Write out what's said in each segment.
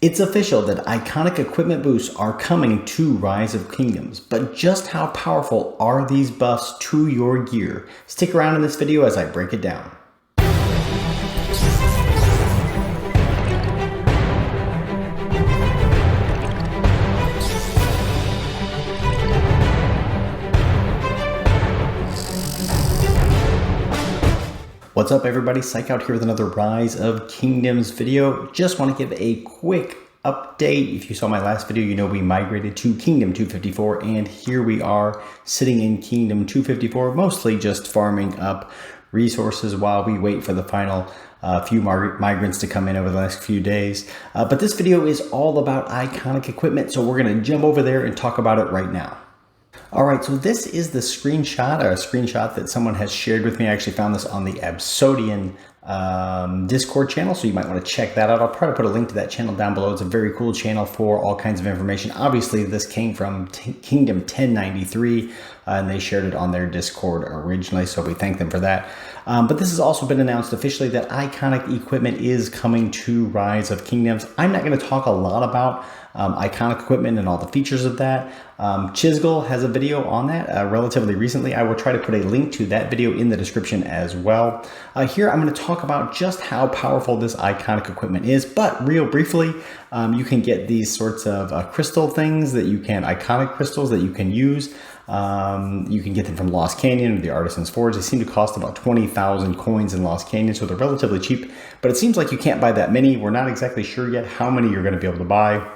It's official that iconic equipment boosts are coming to Rise of Kingdoms, but just how powerful are these buffs to your gear? Stick around in this video as I break it down. What's up everybody, Psych out here with another Rise of Kingdoms video. Just want to give a quick update. If you saw my last video, you know we migrated to Kingdom 254 and here we are sitting in Kingdom 254, mostly just farming up resources while we wait for the final few migrants to come in over the next few days. But this video is all about iconic equipment, so we're going to jump over there and talk about it right now. All right, so this is the screenshot that someone has shared with me. I actually found this on the Absodian Discord channel, so you might want to check that out. I'll probably put a link to that channel down below. It's a very cool channel for all kinds of information. Obviously, this came from Kingdom 1093, and they shared it on their Discord originally, so we thank them for that. But this has also been announced officially that iconic equipment is coming to Rise of Kingdoms. I'm not going to talk a lot about iconic equipment and all the features of that. Chisgul has a video on that relatively recently. I will try to put a link to that video in the description as well. Here I'm going to talk about just how powerful this iconic equipment is, but real briefly, you can get these sorts of crystal things that you can, iconic crystals that you can use. You can get them from Lost Canyon or the Artisan's Forge. They seem to cost about 20,000 coins in Lost Canyon, so they're relatively cheap, but it seems like you can't buy that many. We're not exactly sure yet how many you're going to be able to buy,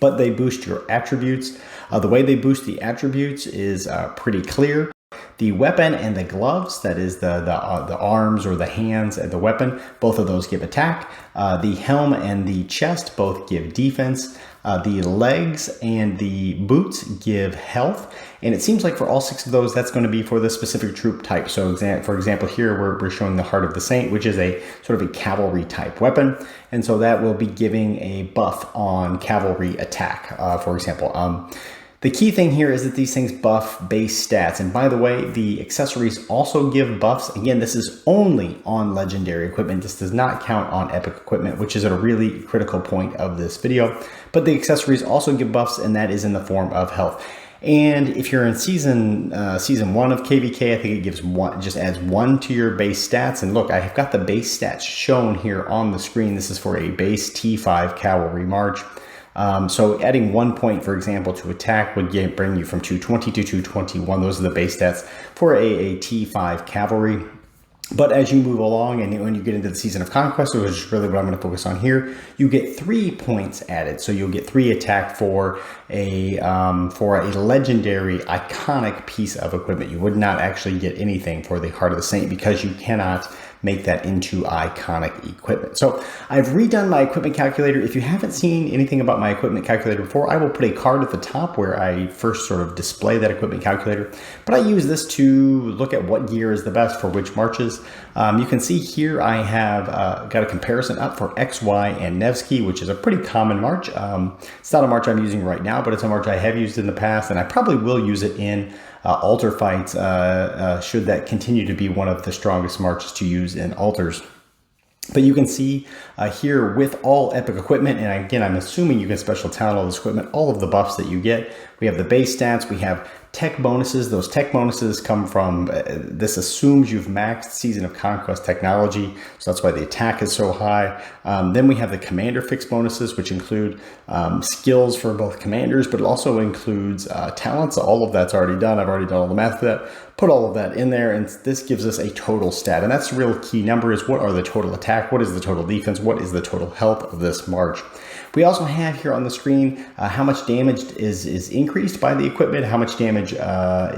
but they boost your attributes. The way they boost the attributes is pretty clear. The weapon and the gloves, that is the arms or the hands and the weapon, both of those give attack. The helm and the chest both give defense. The legs and the boots give health. And it seems like for all 6 of those, that's going to be for the specific troop type. So for example, here we're showing the Heart of the Saint, which is a sort of a cavalry type weapon. And so that will be giving a buff on cavalry attack, for example. The key thing here is that these things buff base stats. And by the way, the accessories also give buffs. Again, this is only on legendary equipment. This does not count on epic equipment, which is a really critical point of this video. But the accessories also give buffs, and that is in the form of health. And if you're in season 1 of KVK, I think it gives one, just adds 1 to your base stats. And look, I have got the base stats shown here on the screen. This is for a base T5 cavalry march. So adding 1 point, for example, to attack would bring you from 220 to 221. Those are the base stats for a T5 cavalry. But as you move along and when you get into the Season of Conquest, which is really what I'm going to focus on here, you get 3 points added. So you'll get 3 attack for a legendary iconic piece of equipment. You would not actually get anything for the Heart of the Saint because you cannot make that into iconic equipment. So I've redone my equipment calculator. If you haven't seen anything about my equipment calculator before, I will put a card at the top where I first sort of display that equipment calculator. But I use this to look at what gear is the best for which marches. You can see here I have got a comparison up for X, Y, and Nevsky, which is a pretty common march. It's not a march I'm using right now, but it's a march I have used in the past, and I probably will use it in altar fights should that continue to be one of the strongest marches to use in altars. But you can see here with all epic equipment, and again, I'm assuming you get special talent all this equipment, all of the buffs that you get. We have the base stats, we have tech bonuses. Those tech bonuses come from, this assumes you've maxed Season of Conquest technology, so that's why the attack is so high. Then we have the commander fix bonuses, which include skills for both commanders, but it also includes talents. All of that's already done. I've already done all the math for that. Put all of that in there, and this gives us a total stat. And that's the real key number, is what are the total attack, what is the total defense, what is the total health of this march. We also have here on the screen how much damage is increased by the equipment, how much damage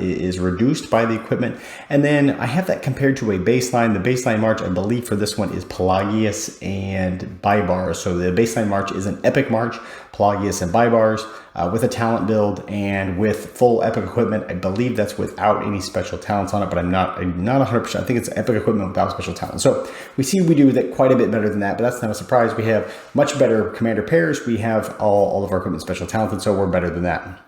is reduced by the equipment. And then I have that compared to a baseline. The baseline march, I believe for this one, is Pelagius and Baibars. So the baseline march is an epic march, Pelagius and Baibars, with a talent build and with full epic equipment. I believe that's without any special talents on it, but I'm not 100%. I think it's epic equipment without special talents. So we see we do that quite a bit better than that, but that's not a surprise. We have much better commander pairs. We have all of our equipment special talented, so we're better than that.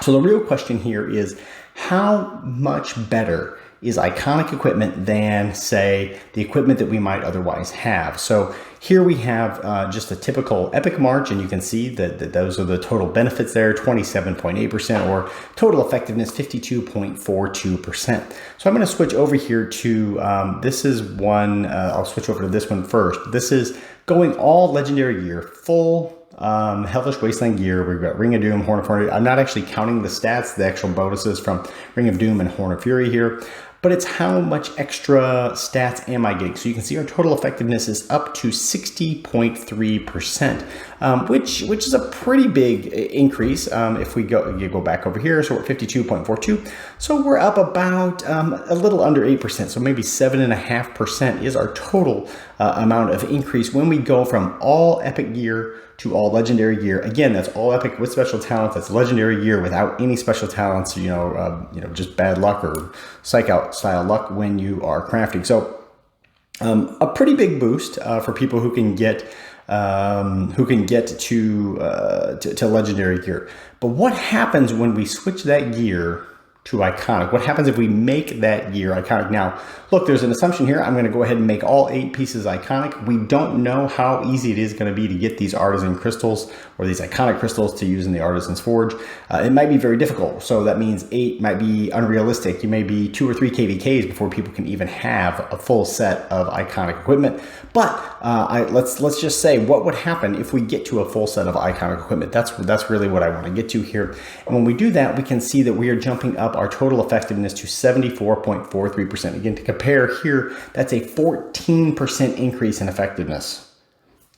So the real question here is, how much better is iconic equipment than, say, the equipment that we might otherwise have. So here we have just a typical epic march, and you can see that those are the total benefits there, 27.8%, or total effectiveness 52.42%. So I'm going to switch over here to, this is one, I'll switch over to this one first. This is going all legendary gear, full Hellish Wasteland gear. We've got Ring of Doom, Horn of Fury. I'm not actually counting the stats, the actual bonuses from Ring of Doom and Horn of Fury here, but it's how much extra stats am I getting. So you can see our total effectiveness is up to 60.3%, which is a pretty big increase. If we go back over here, so we're at 52.42. So we're up about a little under 8%. So maybe 7.5% is our total amount of increase when we go from all epic gear to all legendary gear. Again, that's all epic with special talents. That's legendary gear without any special talents, just bad luck or psych out style luck when you are crafting. So a pretty big boost for people who can get to legendary gear. But what happens when we switch that gear to iconic? What happens if we make that gear iconic? Now, look, there's an assumption here. I'm going to go ahead and make all 8 pieces iconic. We don't know how easy it is going to be to get these artisan crystals or these iconic crystals to use in the Artisan's Forge. It might be very difficult. So that means 8 might be unrealistic. You may be 2 or 3 KVKs before people can even have a full set of iconic equipment. But let's just say, what would happen if we get to a full set of iconic equipment? That's really what I want to get to here. And when we do that, we can see that we are jumping up our total effectiveness to 74.43%. Again, to compare here, that's a 14% increase in effectiveness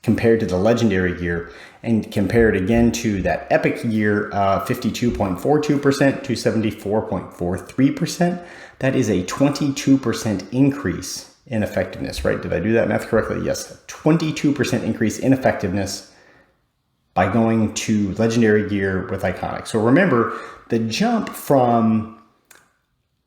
compared to the legendary gear, and compared again to that epic gear, 52.42% to 74.43%. That is a 22% increase in effectiveness, right? Did I do that math correctly? Yes, 22% increase in effectiveness by going to legendary gear with iconic. So remember, the jump from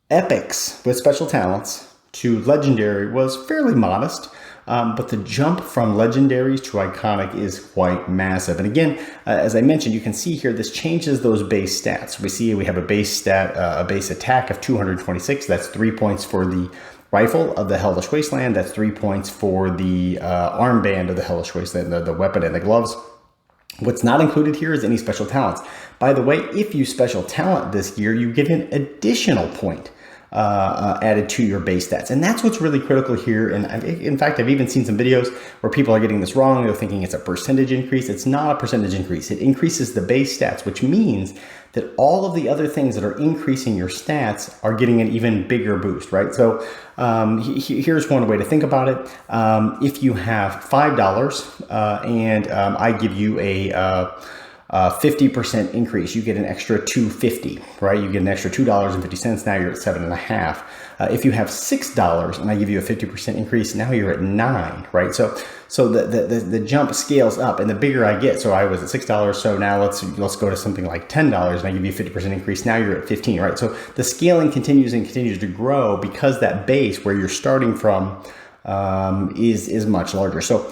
epics with special talents to legendary was fairly modest, but the jump from legendaries to iconic is quite massive. And again, as I mentioned, you can see here, this changes those base stats. We see we have a base stat, a base attack of 226. That's 3 points for the rifle of the Hellish Wasteland. That's 3 points for the armband of the Hellish Wasteland, the weapon and the gloves. What's not included here is any special talents. By the way, if you special talent this gear, you get an additional point added to your base stats. And that's what's really critical here. And in fact, I've even seen some videos where people are getting this wrong. They're thinking it's a percentage increase. It's not a percentage increase. It increases the base stats, which means that all of the other things that are increasing your stats are getting an even bigger boost, right? So here's one way to think about it. If you have $5 and I give you a 50% increase, you get an extra $2.50, right? You get an extra $2.50. Now you're at 7.5. If you have $6 and I give you a 50% increase, now you're at 9, right? So the jump scales up, and the bigger I get. So I was at $6, so now let's go to something like $10, and I give you a 50% increase. Now you're at 15, right? So the scaling continues and continues to grow because that base where you're starting from is much larger. So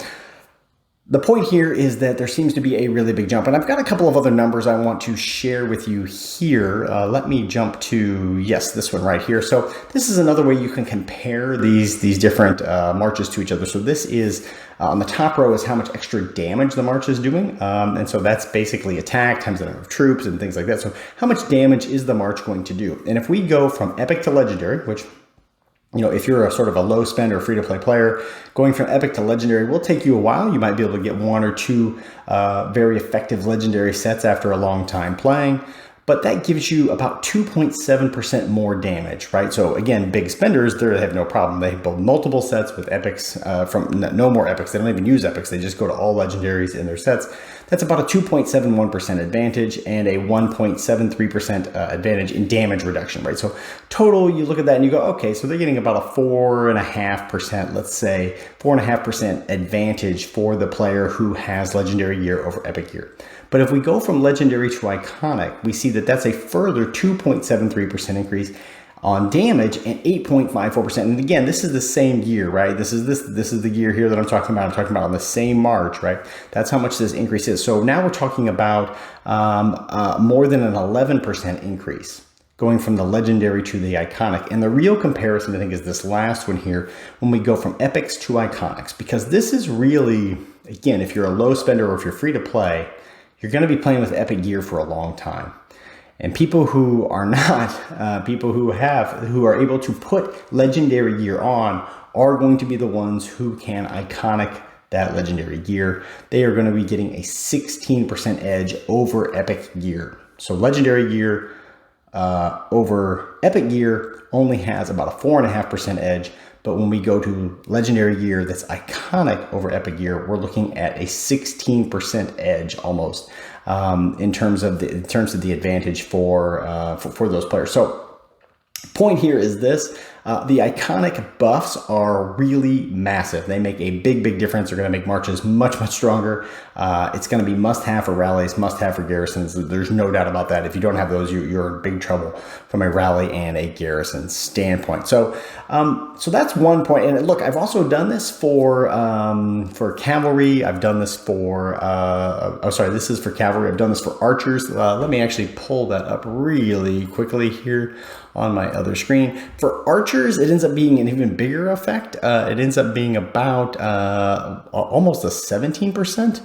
the point here is that there seems to be a really big jump, and I've got a couple of other numbers I want to share with you here. Let me jump to, yes, this one right here. So this is another way you can compare these different marches to each other. So this is, on the top row is how much extra damage the march is doing. And so that's basically attack times the number of troops and things like that. So how much damage is the march going to do? And if we go from epic to legendary, which, you know, if you're a sort of a low spend or free to play player, going from epic to legendary will take you a while. You might be able to get 1 or 2 very effective legendary sets after a long time playing, but that gives you about 2.7% more damage, right? So again, big spenders, they have no problem. They build multiple sets with epics, from no more epics. They don't even use epics. They just go to all legendaries in their sets. That's about a 2.71% advantage and a 1.73% advantage in damage reduction, right? So total, you look at that and you go, okay, so they're getting about a 4.5%, let's say 4.5% advantage for the player who has legendary gear over epic gear. But if we go from legendary to iconic, we see that that's a further 2.73% increase on damage and 8.54%. And again, this is the same gear, right? This is the gear here that I'm talking about. I'm talking about on the same march, right? That's how much this increase is. So now we're talking about more than an 11% increase going from the legendary to the iconic. And the real comparison, I think, is this last one here, when we go from epics to iconics, because this is really, again, if you're a low spender or if you're free to play, you're going to be playing with epic gear for a long time. And people who are not, people who are able to put legendary gear on are going to be the ones who can iconic that legendary gear. They are going to be getting a 16% edge over epic gear. So legendary gear over epic gear only has about a 4.5% edge. But when we go to legendary gear that's iconic over epic gear, we're looking at a 16% edge almost in terms of the advantage for those players. So point here is this. The iconic buffs are really massive. They make a big difference. They're going to make marches much stronger. It's going to be must-have for rallies, must-have for garrisons. There's no doubt about that. If you don't have those, you're in big trouble from a rally and a garrison standpoint. So that's one point. And look, I've also done this for cavalry. I've done this for this is for cavalry. I've done this for archers. Let me actually pull that up really quickly here on my other screen. For archers, it ends up being an even bigger effect. It ends up being about almost a 17%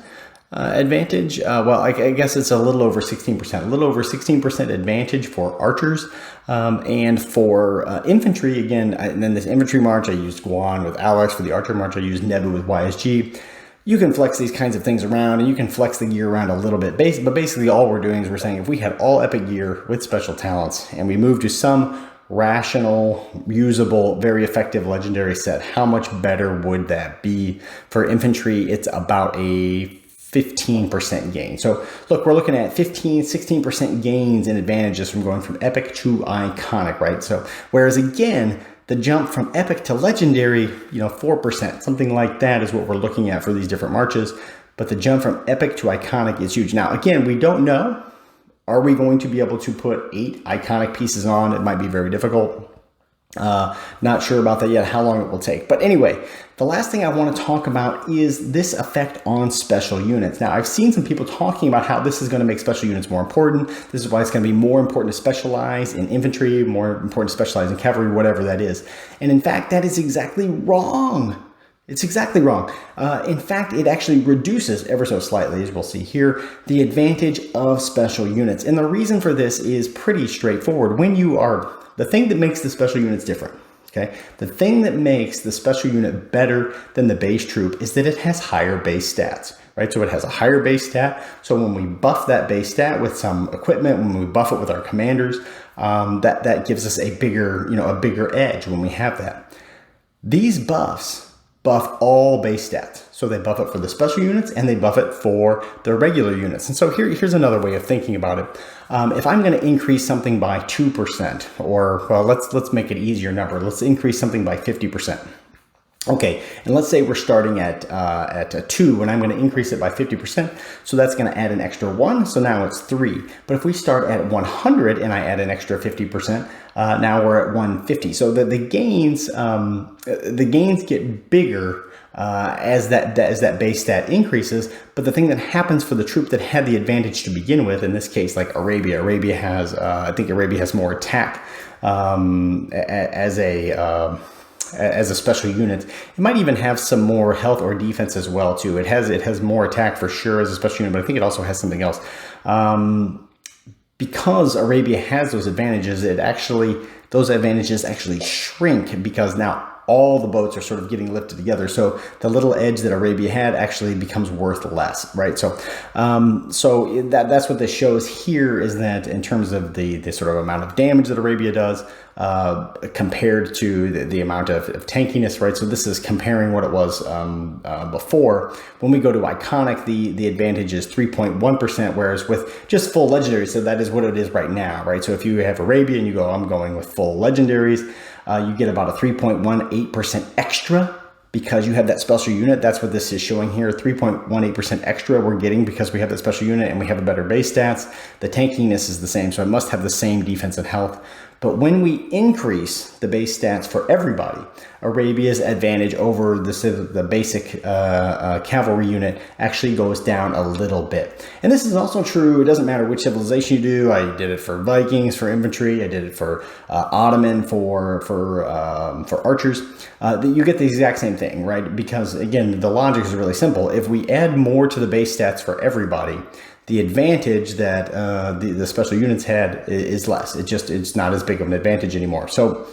advantage. Well, I guess it's a little over 16%, a little over 16% advantage for archers. And for infantry, again, and then this infantry march, I used Guan with Alex. For the archer march, I used Nebu with YSG. You can flex these kinds of things around, and you can flex the gear around a little bit. But basically all we're doing is we're saying if we had all epic gear with special talents and we move to some rational, usable, very effective legendary set, how much better would that be? For infantry, it's about a 15% gain. So look, we're looking at 16% gains in advantages from going from epic to iconic, right? So whereas again, the jump from epic to legendary, 4%, something like that is what we're looking at for these different marches. But the jump from epic to iconic is huge. Now, again, we don't know. Are we going to be able to put 8 iconic pieces on? It might be very difficult. Not sure about that yet, how long it will take. But anyway, the last thing I want to talk about is this effect on special units. Now, I've seen some people talking about how this is going to make special units more important. This is why it's going to be more important to specialize in infantry, more important to specialize in cavalry, whatever that is. And in fact, that is exactly wrong. It's exactly wrong. In fact, it actually reduces ever so slightly, as we'll see here, the advantage of special units. And the reason for this is pretty straightforward. The thing that makes the special units different, okay? The thing that makes the special unit better than the base troop is that it has higher base stats, right? So it has a higher base stat. So when we buff that base stat with some equipment, when we buff it with our commanders, that gives us a bigger edge when we have that. These buffs buff all base stats. So they buff it for the special units and they buff it for the regular units. And so here's another way of thinking about it. If I'm going to increase something by 2%, or well, let's make it easier number. Let's increase something by 50%. Okay, and let's say we're starting at 2, and I'm going to increase it by 50%. So that's going to add an extra 1. So now it's 3. But if we start at 100 and I add an extra 50%, now we're at 150. So the gains get bigger as that base stat increases. But the thing that happens for the troop that had the advantage to begin with, in this case, like Arabia has, I think Arabia has more attack as a special unit. It might even have some more health or defense as well too. It has more attack for sure as a special unit, but I think it also has something else. Because Arabia has those advantages, those advantages actually shrink because now all the boats are sort of getting lifted together. So the little edge that Arabia had actually becomes worth less, right? So that's what this shows here, is that in terms of the sort of amount of damage that Arabia does compared to the amount of tankiness, right? So this is comparing what it was before. When we go to iconic, the advantage is 3.1%, whereas with just full legendaries, so that is what it is right now, right? So if you have Arabia and you go, I'm going with full legendaries, you get about a 3.18% extra because you have that special unit. That's what this is showing here. 3.18% extra we're getting because we have that special unit and we have a better base stats. The tankiness is the same, so it must have the same defense and health. But when we increase the base stats for everybody, Arabia's advantage over the basic cavalry unit actually goes down a little bit. And this is also true, it doesn't matter which civilization you do. I did it for Vikings, for infantry. I did it for Ottoman, for archers. You get the exact same thing, right? Because again, the logic is really simple. If we add more to the base stats for everybody, the advantage that the special units had is less. It's not as big of an advantage anymore. So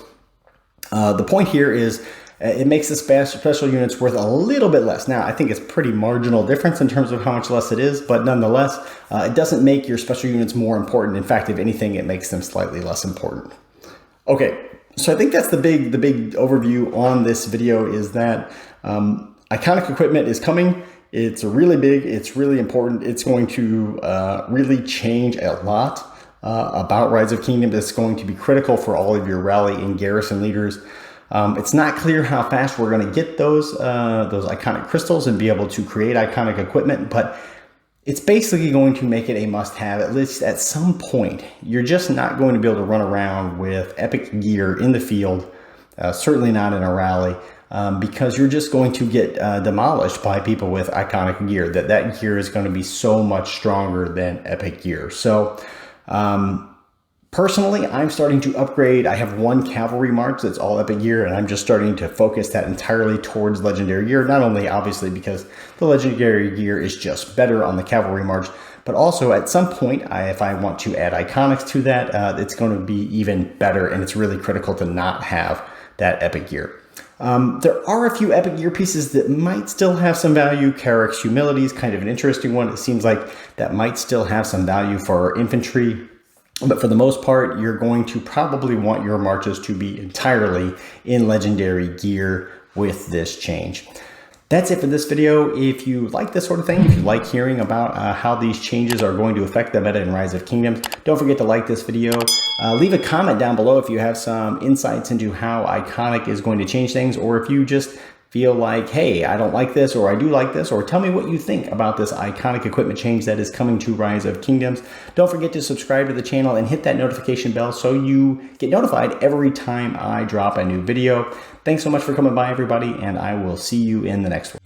the point here is it makes the special units worth a little bit less. Now, I think it's pretty marginal difference in terms of how much less it is, but nonetheless, it doesn't make your special units more important. In fact, if anything, it makes them slightly less important. Okay, so I think that's the big overview on this video, is that iconic equipment is coming. It's really big, it's really important. It's going to really change a lot about Rise of Kingdoms. It's going to be critical for all of your rally and garrison leaders. It's not clear how fast we're going to get those iconic crystals and be able to create iconic equipment, but it's basically going to make it a must-have, at least at some point. You're just not going to be able to run around with epic gear in the field, certainly not in a rally. Because you're just going to get demolished by people with iconic gear. That gear is going to be so much stronger than epic gear. So personally, I'm starting to upgrade. I have one cavalry march that's all epic gear, and I'm just starting to focus that entirely towards legendary gear. Not only obviously because the legendary gear is just better on the cavalry march, but also at some point, if I want to add iconics to that, it's going to be even better, and it's really critical to not have that epic gear. There are a few epic gear pieces that might still have some value. Carrick's Humility is kind of an interesting one. It seems like that might still have some value for infantry. But for the most part, you're going to probably want your marches to be entirely in legendary gear with this change. That's it for this video. If you like this sort of thing, if you like hearing about how these changes are going to affect the meta in Rise of Kingdoms, don't forget to like this video. Leave a comment down below if you have some insights into how Iconic is going to change things, or if you just feel like, hey, I don't like this, or I do like this, or tell me what you think about this iconic equipment change that is coming to Rise of Kingdoms. Don't forget to subscribe to the channel and hit that notification bell so you get notified every time I drop a new video. Thanks so much for coming by, everybody, and I will see you in the next one.